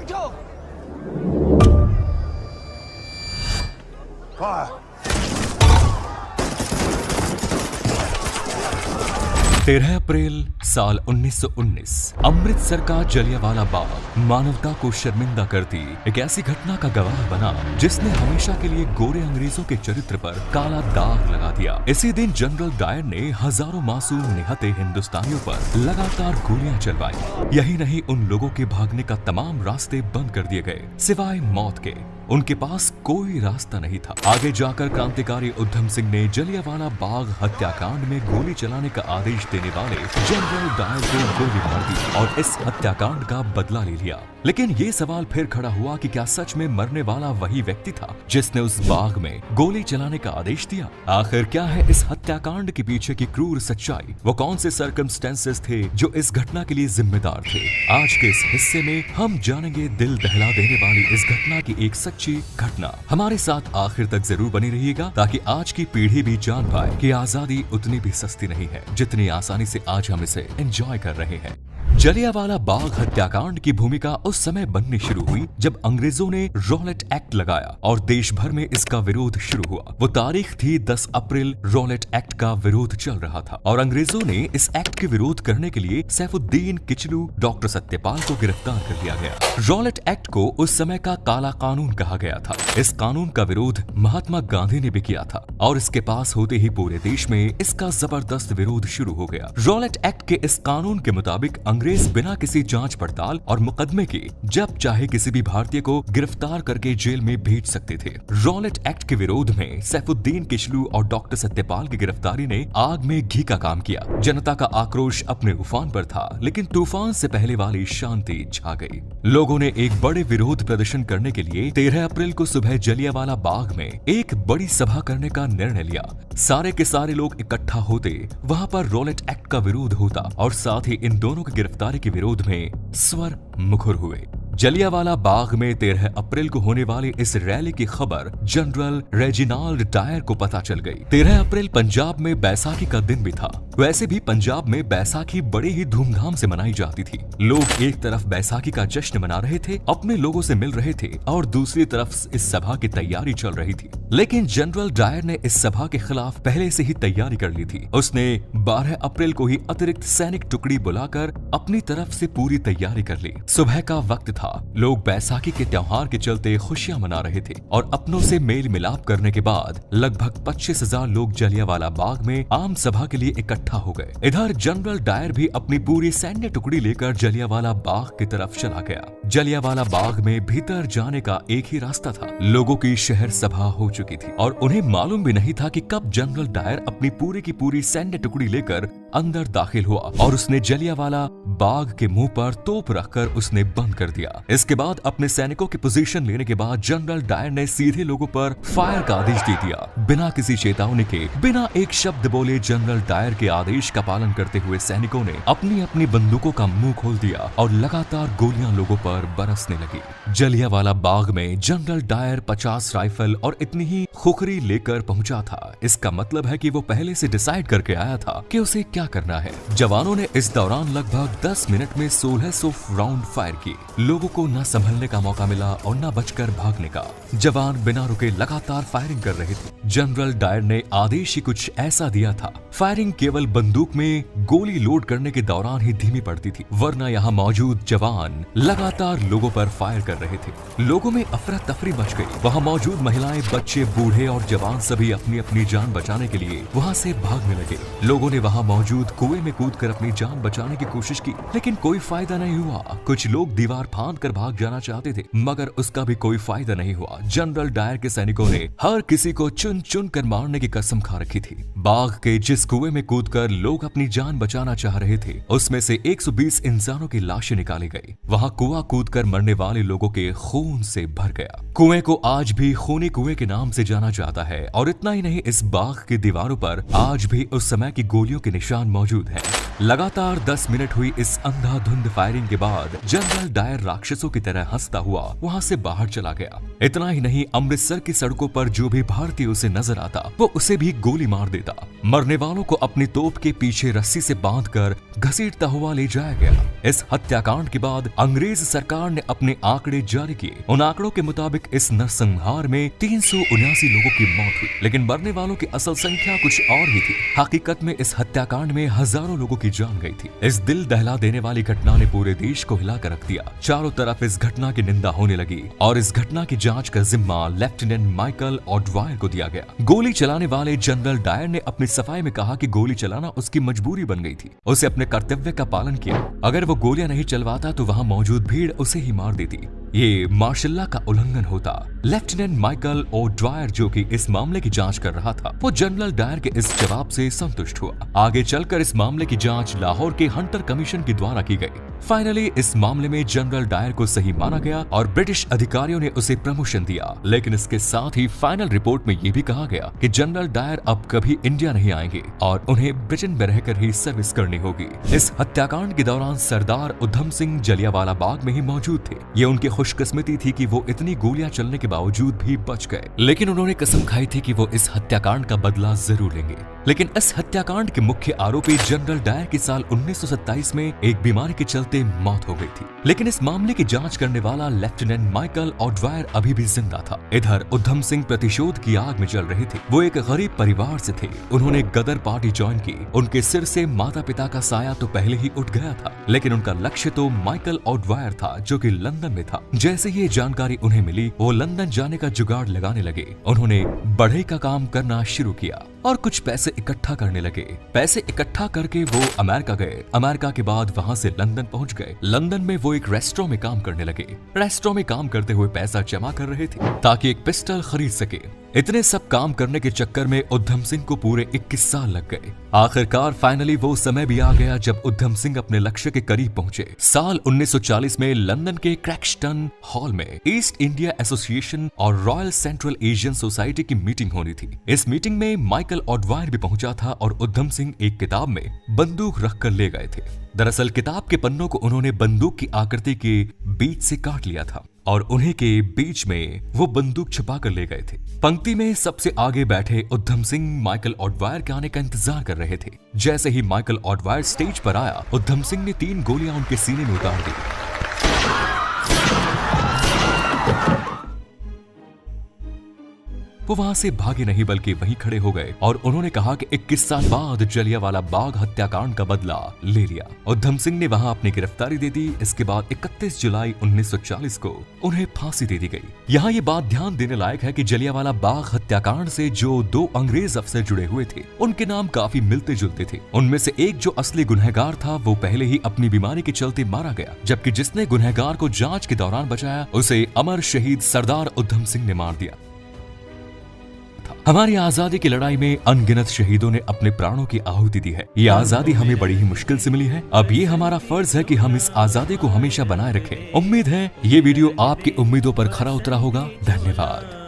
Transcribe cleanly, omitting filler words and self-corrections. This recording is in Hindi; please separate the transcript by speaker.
Speaker 1: बैठो। फायर।
Speaker 2: 13 अप्रैल साल 1919 अमृतसर का जलियांवाला बाग मानवता को शर्मिंदा करती एक ऐसी घटना का गवाह बना जिसने हमेशा के लिए गोरे अंग्रेजों के चरित्र पर काला दाग लगा दिया। इसी दिन जनरल डायर ने हजारों मासूम निहत्थे हिंदुस्तानियों पर लगातार गोलियां चलवाई। यही नहीं, उन लोगों के भागने का तमाम रास्ते बंद कर दिए गए सिवाय मौत के। उनके पास कोई रास्ता नहीं था। आगे जाकर क्रांतिकारी उधम सिंह ने जलियांवाला बाग हत्याकांड में गोली चलाने का आदेश देने वाले जनरल डायर को गोली मार दी और इस हत्याकांड का बदला ले लिया। लेकिन ये सवाल फिर खड़ा हुआ कि क्या सच में मरने वाला वही व्यक्ति था जिसने उस बाग में गोली चलाने का आदेश दिया? आखिर क्या है इस हत्याकांड के पीछे की क्रूर सच्चाई? वो कौन से सर्कमस्टेंसेस थे जो इस घटना के लिए जिम्मेदार थे? आज के इस हिस्से में हम जानेंगे दिल दहला देने वाली इस घटना की एक सच्ची घटना। हमारे साथ आखिर तक जरूर बने रहिएगा ताकि आज की पीढ़ी भी जान पाए कि आजादी उतनी भी सस्ती नहीं है जितनी आसानी से आज हम इसे एंजॉय कर रहे हैं। जलियांवाला बाग हत्याकांड की भूमिका उस समय बननी शुरू हुई जब अंग्रेजों ने रॉलेट एक्ट लगाया और देश भर में इसका विरोध शुरू हुआ। वो तारीख थी 10 अप्रैल। रॉलेट एक्ट का विरोध चल रहा था और अंग्रेजों ने इस एक्ट के विरोध करने के लिए सैफुद्दीन किचलू, डॉक्टर सत्यपाल को गिरफ्तार कर लिया गया। रॉलेट एक्ट को उस समय का काला कानून कहा गया था। इस कानून का विरोध महात्मा गांधी ने भी किया था और इसके पास होते ही पूरे देश में इसका जबरदस्त विरोध शुरू हो गया। रॉलेट एक्ट के इस कानून के मुताबिक अंग्रेज बिना किसी जांच पड़ताल और मुकदमे के जब चाहे किसी भी भारतीय को गिरफ्तार करके जेल में भेज सकते थे। रॉलेट एक्ट के विरोध में सैफुद्दीन किचलू और डॉक्टर सत्यपाल की गिरफ्तारी ने आग में घी का काम किया। जनता का आक्रोश अपने उफान पर था, लेकिन तूफान से पहले वाली शांति छा गई। लोगों ने एक बड़े विरोध प्रदर्शन करने के लिए 13 अप्रैल को सुबह जलियांवाला बाग में एक बड़ी सभा करने का निर्णय लिया। सारे के सारे लोग इकट्ठा होते, वहां पर रॉलेट एक्ट का विरोध होता और साथ ही इन दोनों की गिरफ्तारी के विरोध में स्वर मुखर हुए। जलियांवाला बाग में 13 अप्रैल को होने वाली इस रैली की खबर जनरल रेजिनाल्ड डायर को पता चल गई। 13 अप्रैल पंजाब में बैसाखी का दिन भी था। वैसे भी पंजाब में बैसाखी बड़ी ही धूमधाम से मनाई जाती थी। लोग एक तरफ बैसाखी का जश्न मना रहे थे, अपने लोगों से मिल रहे थे और दूसरी तरफ इस सभा की तैयारी चल रही थी। लेकिन जनरल डायर ने इस सभा के खिलाफ पहले से ही तैयारी कर ली थी। उसने 12 अप्रैल को ही अतिरिक्त सैनिक टुकड़ी बुलाकर अपनी तरफ से पूरी तैयारी कर ली। सुबह का वक्त था। लोग बैसाखी के त्योहार के चलते खुशियां मना रहे थे और अपनों से मेल मिलाप करने के बाद लगभग 25,000 लोग जलियांवाला बाग में आम सभा के लिए इकट्ठा हो गए। इधर जनरल डायर भी अपनी पूरी सैन्य टुकड़ी लेकर जलियांवाला बाग की तरफ चला गया। जलियांवाला बाग में भीतर जाने का एक ही रास्ता था। लोगों की शहर सभा हो चुकी थी और उन्हें मालूम भी नहीं था कि कब जनरल डायर अपनी पूरी की पूरी सैन्य टुकड़ी लेकर अंदर दाखिल हुआ और उसने जलियांवाला बाग के मुंह पर तोप रखकर उसने बंद कर दिया। इसके बाद अपने सैनिकों की पोजीशन लेने के बाद जनरल डायर ने सीधे लोगों पर फायर का आदेश दे दिया। बिना किसी चेतावनी के, बिना एक शब्द बोले जनरल डायर के आदेश का पालन करते हुए सैनिकों ने अपनी अपनी बंदूकों का मुंह खोल दिया और लगातार गोलियां लोगों पर बरसने लगी। जलियांवाला बाग में जनरल डायर 50 राइफल और इतनी ही खुखरी लेकर पहुंचा था। इसका मतलब है कि वो पहले से डिसाइड करके आया था कि उसे क्या करना है। जवानों ने इस दौरान लगभग 10 मिनट में 1600 राउंड फायर किए। लोगों को न संभलने का मौका मिला और न बचकर भागने का। जवान बिना रुके लगातार फायरिंग कर रहे थे। जनरल डायर ने आदेश ही कुछ ऐसा दिया था। फायरिंग केवल बंदूक में गोली लोड करने के दौरान ही धीमी पड़ती थी, वरना यहाँ मौजूद जवान लगातार लोगों पर फायर कर रहे थे। लोगों में अफरा तफरी मच गई। वहाँ मौजूद महिलाएं, बच्चे, बूढ़े और जवान सभी अपनी अपनी जान बचाने के लिए वहाँ से भागने लगे। लोगों ने वहाँ मौजूद कुएं में कूदकर अपनी जान बचाने की कोशिश की, लेकिन कोई फायदा नहीं हुआ। कुछ लोग दीवार फांद कर भाग जाना चाहते थे, मगर उसका भी कोई फायदा नहीं हुआ। जनरल डायर के सैनिकों ने हर किसी को चुन चुन कर मारने की कसम खा रखी थी। बाग के जिस कुएं में कूदकर लोग अपनी जान बचाना चाह रहे थे, उसमें से 120 इंसानों की लाशें निकाली गई। वहाँ कुआं कूदकर मरने वाले लोगों के खून से भर गया। कुएं को आज भी खूनी कुएं के नाम से जाना जाता है और इतना ही नहीं, इस बाग की दीवारों पर आज भी उस समय की गोलियों के निशान निशान मौजूद हैं। लगातार 10 मिनट हुई इस अंधाधुंध फायरिंग के बाद जनरल डायर राक्षसों की तरह हंसता हुआ वहां से बाहर चला गया। इतना ही नहीं, अमृतसर की सड़कों पर जो भी भारतीय उसे नजर आता वो उसे भी गोली मार देता। मरने वालों को अपनी तोप के पीछे रस्सी से बांधकर घसीटता हुआ ले जाया गया। इस हत्याकांड के बाद अंग्रेज सरकार ने अपने आंकड़े जारी किए। उन आंकड़ों के मुताबिक इस नरसंहार में 379 लोगों की मौत हुई, लेकिन मरने वालों की असल संख्या कुछ और ही थी। हकीकत में इस हत्याकांड में हजारों लोगों की जान गई थी। इस दिल दहला देने वाली घटना ने पूरे देश को हिलाकर रख दिया। चारों तरफ इस घटना की निंदा होने लगी और इस घटना की जांच का जिम्मा लेफ्टिनेंट माइकल ऑडवायर को दिया गया। गोली चलाने वाले जनरल डायर ने अपनी सफाई में कहा कि गोली चलाना उसकी मजबूरी बन गई थी। उसे अपने कर्तव्य का पालन किया। अगर वो गोलियां नहीं चलवाता तो वहां मौजूद भीड़ उसे ही मार देती। ये मार्शल का उल्लंघन होता। लेफ्टिनेंट माइकल ओड्वायर, जो कि इस मामले की जांच कर रहा था, वो जनरल डायर के इस जवाब से संतुष्ट हुआ। आगे चलकर इस मामले की जांच लाहौर के हंटर कमीशन के द्वारा की गई। फाइनली इस मामले में जनरल डायर को सही माना गया और ब्रिटिश अधिकारियों ने उसे प्रमोशन दिया। लेकिन इसके साथ ही फाइनल रिपोर्ट में ये भी कहा गया कि जनरल डायर अब कभी इंडिया नहीं आएंगे और उन्हें ब्रिटेन में रहकर ही सर्विस करनी होगी। इस हत्याकांड के दौरान सरदार उधम सिंह जलियांवाला बाग में ही मौजूद थे। ये उनकी खुशकिस्मती थी कि वो इतनी गोलियां चलने के बावजूद भी बच गए, लेकिन उन्होंने कसम खाई थी कि वो इस हत्याकांड का बदला जरूर लेंगे। लेकिन इस हत्याकांड के मुख्य आरोपी जनरल डायर की साल 1927 में एक बीमारी के चलते मौत हो गई थी। लेकिन इस मामले की जांच करने वाला लेफ्टिनेंट माइकल ऑडवायर अभी भी जिंदा था। इधर उधम सिंह प्रतिशोध की आग में जल रहे थे। वो एक गरीब परिवार से थे। उन्होंने गदर पार्टी ज्वाइन की। उनके सिर से माता पिता का साया तो पहले ही उठ गया था, लेकिन उनका लक्ष्य तो माइकल ऑडवायर था, जो कि लंदन में था। जैसे ये जानकारी उन्हें मिली, वो लंदन जाने का जुगाड़ लगाने लगे। उन्होंने बढ़ई का काम करना शुरू किया और कुछ पैसे इकट्ठा करने लगे। पैसे इकट्ठा करके वो अमेरिका गए। अमेरिका के बाद वहां से लंदन पहुंच गए। लंदन में वो एक रेस्टोरेंट में काम करने लगे। रेस्टोरेंट में काम करते हुए पैसा जमा कर रहे थे ताकि एक पिस्टल खरीद सके। इतने सब काम करने के चक्कर में उधम सिंह को पूरे 21 साल लग गए। आखिरकार फाइनली वो समय भी आ गया जब उधम सिंह अपने लक्ष्य के करीब पहुंचे। साल 1940 में लंदन के क्रैक्सटन हॉल में ईस्ट इंडिया एसोसिएशन और रॉयल सेंट्रल एशियन सोसाइटी की मीटिंग होनी थी। इस मीटिंग में माइकल ऑडवायर भी पहुंचा था और उधम सिंह एक किताब में बंदूक रखकर ले गए थे। दरअसल किताब के पन्नों को उन्होंने बंदूक की आकृति के बीच से काट लिया था और उन्हीं के बीच में वो बंदूक छुपा कर ले गए थे। पंक्ति में सबसे आगे बैठे उधम सिंह माइकल ऑडवायर के आने का इंतजार कर रहे थे। जैसे ही माइकल ऑडवायर स्टेज पर आया, उधम सिंह ने 3 गोलियां उनके सीने में उतार दी। वो वहां से भागे नहीं बल्कि वहीं खड़े हो गए और उन्होंने कहा कि 21 साल बाद जलियांवाला बाग हत्याकांड का बदला ले लिया। उधम सिंह ने वहां अपनी गिरफ्तारी दे दी। इसके बाद 31 जुलाई 1940 को उन्हें फांसी दे दी गई। यहाँ ये बात ध्यान देने लायक है कि जलियांवाला बाग हत्याकांड से जो 2 अंग्रेज अफसर जुड़े हुए थे, उनके नाम काफी मिलते जुलते थे। उनमें से एक जो असली गुनहगार था वो पहले ही अपनी बीमारी के चलते मारा गया, जबकि जिसने गुनहगार को जांच के दौरान बचाया उसे अमर शहीद सरदार उधम सिंह ने मार दिया। हमारी आजादी की लड़ाई में अनगिनत शहीदों ने अपने प्राणों की आहुति दी है। ये आजादी हमें बड़ी ही मुश्किल से मिली है। अब ये हमारा फर्ज है कि हम इस आजादी को हमेशा बनाए रखें। उम्मीद है ये वीडियो आपकी उम्मीदों पर खरा उतरा होगा। धन्यवाद।